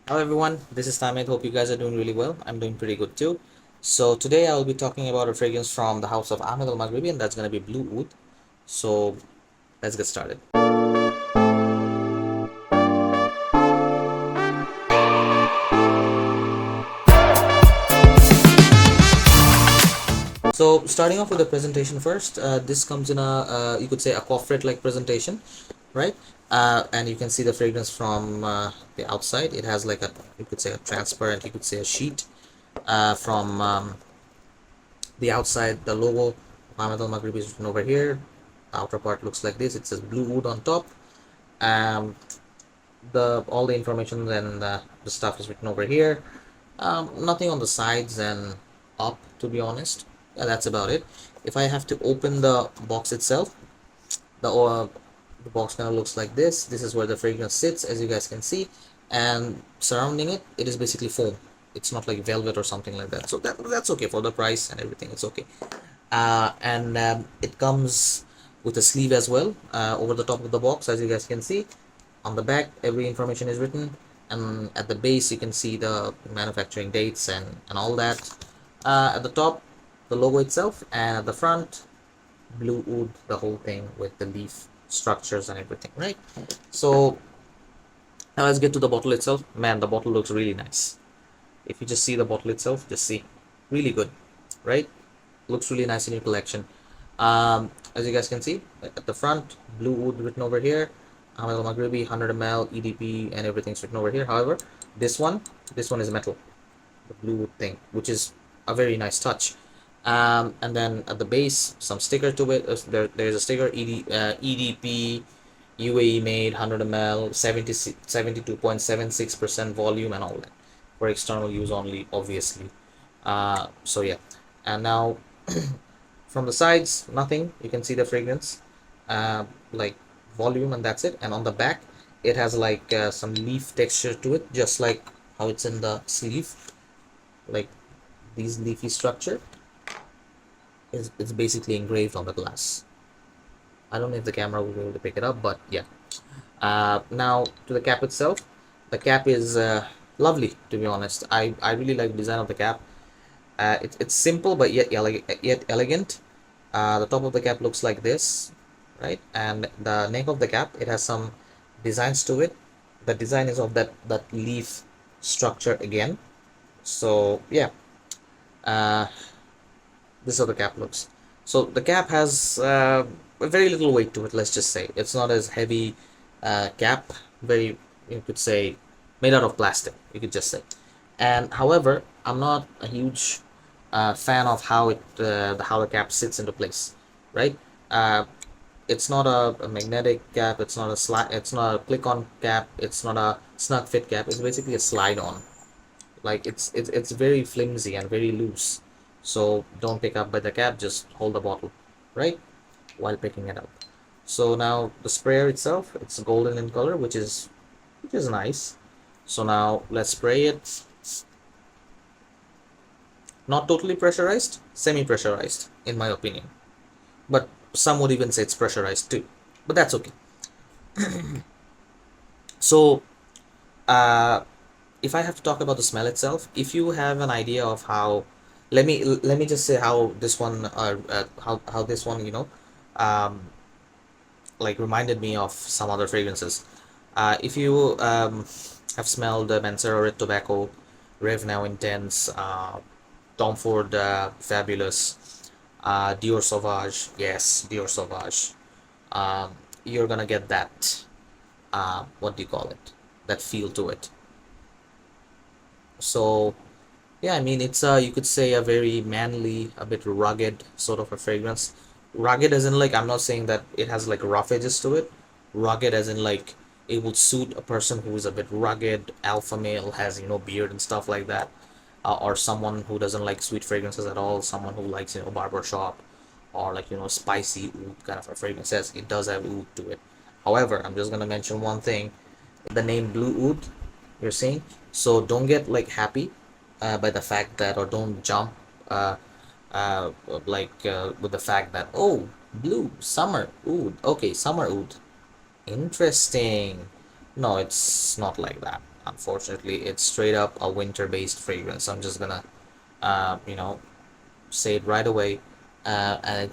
Hello everyone, this is Ahmed. Hope you guys are doing really well. I'm doing pretty good too. So today I will be talking about a fragrance from the house of Ahmed Almaghribi, and that's going to be Blue Oud. So let's get started. So starting off with the presentation first, this comes in a you could say a coffret like presentation, right? And you can see the fragrance from the outside. It has like a, you could say a transparent, you could say a sheet from the outside. The logo of Ahmed Almaghribi is written over here. The outer part looks like this. It says Blue Oud on top. Um, the all the information and the stuff is written over here. Nothing on the sides and up, to be honest. Yeah, that's about it. If I have to open the box itself, the box kind of looks like this. This is where the fragrance sits, as you guys can see, and surrounding it, it is basically foam. It's not like velvet or something like that. So that's okay for the price and everything. It's okay. And it comes with a sleeve as well over the top of the box, as you guys can see. On the back, every information is written, and at the base you can see the manufacturing dates and all that. At the top, the logo itself, and at the front, Blue Oud, the whole thing with the leaf structures and everything, right? So now let's get to the bottle itself. Man, the bottle looks really nice. If you just see the bottle itself, just see, really good, right? Looks really nice in your collection. As you guys can see, at the front, Blue Oud written over here, Ahmed Al-Maghribi, 100 ml, EDP, and everything's written over here. However, this one is metal, the Blue Oud thing, which is a very nice touch. And then at the base, some sticker to it. There's a sticker, EDP, UAE made, 100 ml, 72.76% volume, and all that for external use only, obviously. So yeah, and now from the sides, nothing. You can see the fragrance, like volume, and that's it. And on the back, it has like some leaf texture to it, just like how it's in the sleeve, like these leafy structure. It's basically engraved on the glass. I don't know if the camera will be able to pick it up, but yeah. Now to the cap itself. The cap is lovely, to be honest. I really like the design of the cap. It's simple but yet elegant. The top of the cap looks like this, right? And the neck of the cap, it has some designs to it. The design is of that leaf structure again. So yeah, uh, this is how the cap looks. So the cap has very little weight to it. Let's just say it's not as heavy cap. Very, you could say, made out of plastic. You could just say. And however, I'm not a huge fan of how the cap sits into place, right? It's not a magnetic cap. It's not a slide. It's not a click-on cap. It's not a snug fit cap. It's basically a slide-on. Like it's very flimsy and very loose. So don't pick up by the cap. Just hold the bottle, right, while picking it up. So now the sprayer itself, it's golden in color, which is nice. So now let's spray it. Not totally pressurized, semi-pressurized, in my opinion. But some would even say it's pressurized too. But that's okay. So, if I have to talk about the smell itself, if you have an idea of how, let me just say how this one, how this one, um, like reminded me of some other fragrances. If you have smelled Mancera Red Tobacco, Rev Now Intense, Tom Ford Fabulous, Dior Sauvage, yes, Dior Sauvage, you're gonna get that, what do you call it? That feel to it. So, yeah, I mean, it's you could say a very manly, a bit rugged sort of a fragrance. Rugged as in like, I'm not saying that it has like rough edges to it. Rugged as in like it would suit a person who is a bit rugged, alpha male, has beard and stuff like that, or someone who doesn't like sweet fragrances at all, someone who likes barber shop or like spicy oud kind of a fragrance. Yes, it does have oud to it. However, I'm just gonna mention one thing. The name Blue Oud, you're seeing. So don't get like happy by the fact that, or don't jump uh, with the fact that, oh, blue summer oud, okay, summer oud, interesting. No, it's not like that. Unfortunately, it's straight up a winter-based fragrance. I'm just gonna, you know, say it right away. And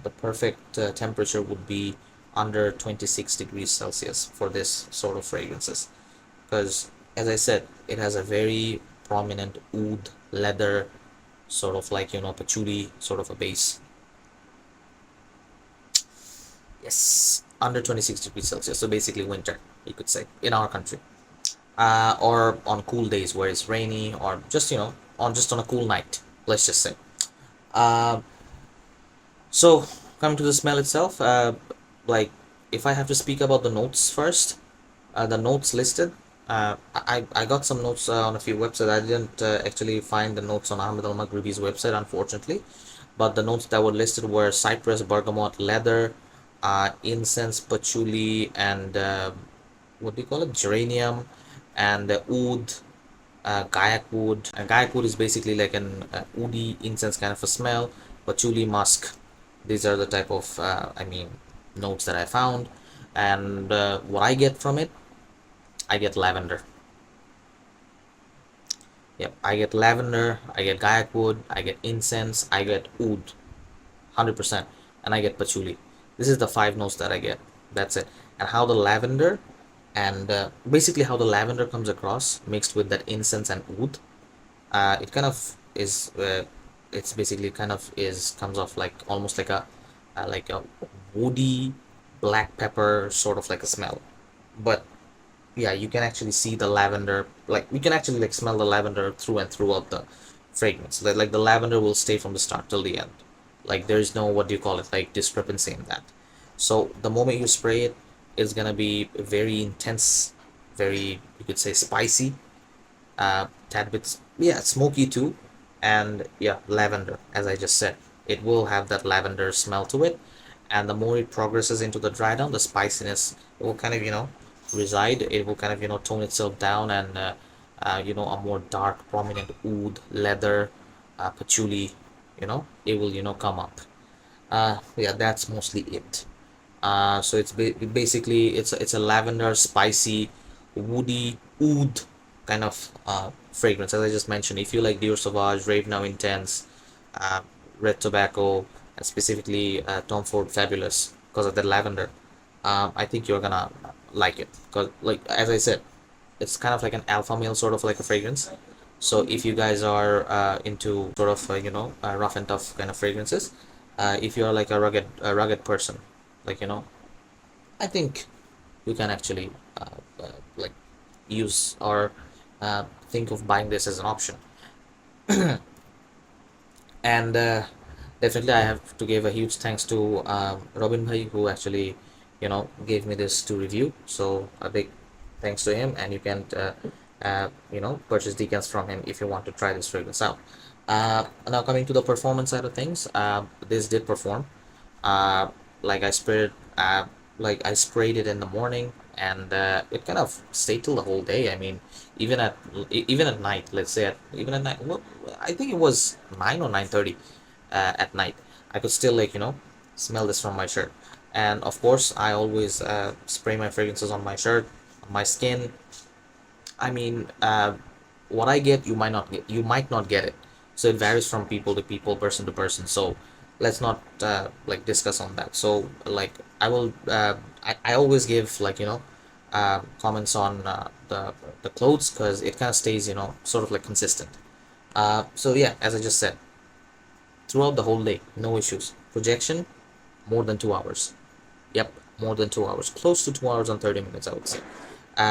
the perfect temperature would be under 26 degrees Celsius for this sort of fragrances, because as I said, it has a very prominent oud leather sort of like patchouli sort of a base. Yes, under 26 degrees Celsius, so basically winter, you could say, in our country. Or on cool days where it's rainy, or just on a cool night, let's just say. uh, so coming to the smell itself, like if I have to speak about the notes first, the notes listed, I got some notes on a few websites. I didn't actually find the notes on Ahmed Almaghribi's website, unfortunately, but the notes that were listed were cypress, bergamot, leather, incense, patchouli, and what do you call it? Geranium, and oud, gaiac wood. Gaiac wood is basically like an woody incense kind of a smell. Patchouli, musk. These are the type of notes that I found, and what I get from it, I get lavender. Yep, I get lavender. I get gaiac wood. I get incense. I get oud, 100%, and I get patchouli. This is the five notes that I get. That's it. And how the lavender and basically how the lavender comes across mixed with that incense and oud, it kind of is it's basically kind of is comes off like almost like a woody black pepper sort of like a smell. But yeah, you can actually see the lavender, like you can actually like smell the lavender through and throughout the fragrance. Like the lavender will stay from the start till the end. Like there's no, what do you call it, like discrepancy in that. So the moment you spray it, it's gonna be very intense, very, you could say, spicy, tad bit, yeah, smoky too, and yeah, lavender, as I just said. It will have that lavender smell to it, and the more it progresses into the dry down, the spiciness, it will kind of reside. It will kind of tone itself down, and a more dark prominent oud, leather, patchouli, it will come up. Yeah, that's mostly it. So basically it's a lavender, spicy, woody oud kind of fragrance. As I just mentioned, if you like Dior Sauvage, Rave Now Intense, uh, Red Tobacco, and specifically Tom Ford Fabulous, because of the lavender, I think you're gonna like it. Because, like as I said, it's kind of like an alpha male sort of like a fragrance. So if you guys are into sort of rough and tough kind of fragrances, if you're like a rugged person, like I think you can actually like use or think of buying this as an option. And definitely I have to give a huge thanks to Robin Bhai, who actually gave me this to review. So a big thanks to him, and you can purchase decants from him if you want to try this fragrance out. Now coming to the performance side of things, this did perform. uh, like I sprayed I sprayed it in the morning, and it kind of stayed till the whole day. I mean, even at night, let's say even at night, well, I think it was 9 or 9:30 at night, I could still smell this from my shirt. And of course I always spray my fragrances on my shirt, on my skin. I mean, what I get, you might not get it. So it varies from people to people, person to person. So let's not like discuss on that. So like I will, I always give comments on the clothes, because it kind of stays sort of like consistent. So yeah, as I just said, throughout the whole day, no issues. Projection, more than 2 hours. Yep, more than 2 hours, close to 2 hours and 30 minutes, I would say.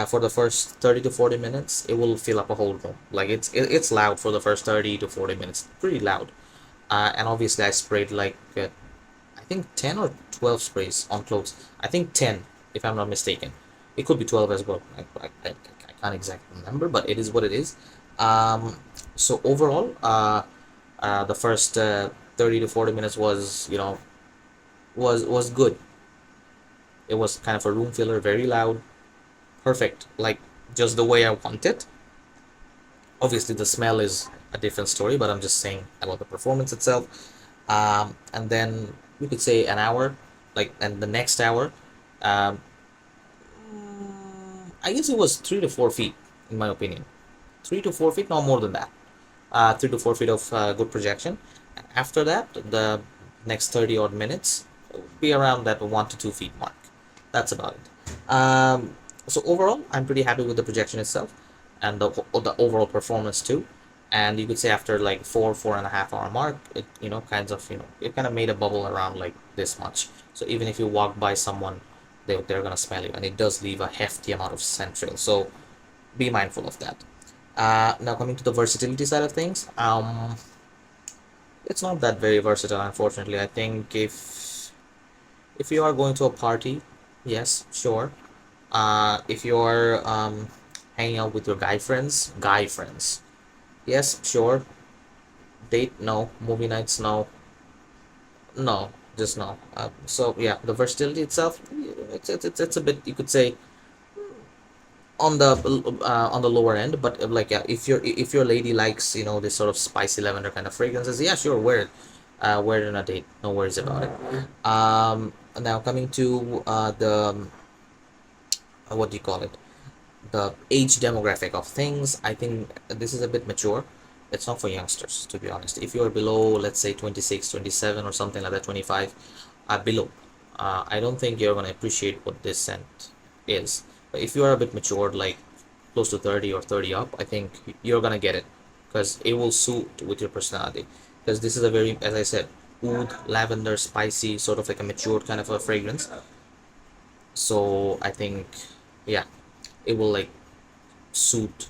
For the first 30 to 40 minutes, it will fill up a whole room. Like it's loud for the first 30 to 40 minutes, pretty loud. And obviously, I sprayed like I think 10 or 12 sprays on clothes. I think 10, if I'm not mistaken. It could be 12 as well. I can't exactly remember, but it is what it is. Um, so overall, the first 30 to 40 minutes was, was good. It was kind of a room filler, very loud, perfect, like just the way I want it. Obviously, the smell is a different story, but I'm just saying about the performance itself. And then we could say an hour, like, and the next hour, um, I guess it was 3 to 4 feet. in my opinion. 3 to 4 feet, no more than that. 3 to 4 feet of good projection. After that, the next 30 odd minutes will be around that 1 to 2 feet mark. That's about it. So overall, I'm pretty happy with the projection itself and the overall performance too. And you could say after like 4.5 hour mark, it it kind of made a bubble around like this much. So even if you walk by someone, they're gonna smell you, and it does leave a hefty amount of scent trail. So be mindful of that. Now coming to the versatility side of things, it's not that very versatile, unfortunately. I think if you are going to a party, yes, sure. If you're hanging out with your guy friends, yes, sure. Date, no. Movie nights, no. No, just no. So yeah, the versatility itself, it's a bit, you could say, on the lower end, but like yeah, if your lady likes this sort of spicy lavender kind of fragrances, yeah, sure, wear it on a date, no worries about it. Now coming to the what do you call it, the age demographic of things, I think this is a bit mature. It's not for youngsters, to be honest. If you're below, let's say 26, 27, or something like that, 25, below, I don't think you're going to appreciate what this scent is. But if you are a bit matured, like close to 30 or 30 up, I think you're going to get it, because it will suit with your personality. Because this is a very, as I said, oud, lavender, spicy, sort of like a matured kind of a fragrance. So I think, yeah, it will like suit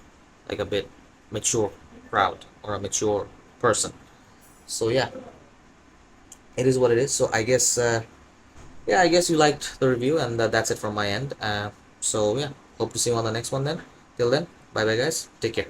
like a bit mature crowd or a mature person. So yeah, it is what it is. So I guess yeah, I guess you liked the review, and that's it from my end. So yeah, hope to see you on the next one then. Till then, bye bye guys, take care.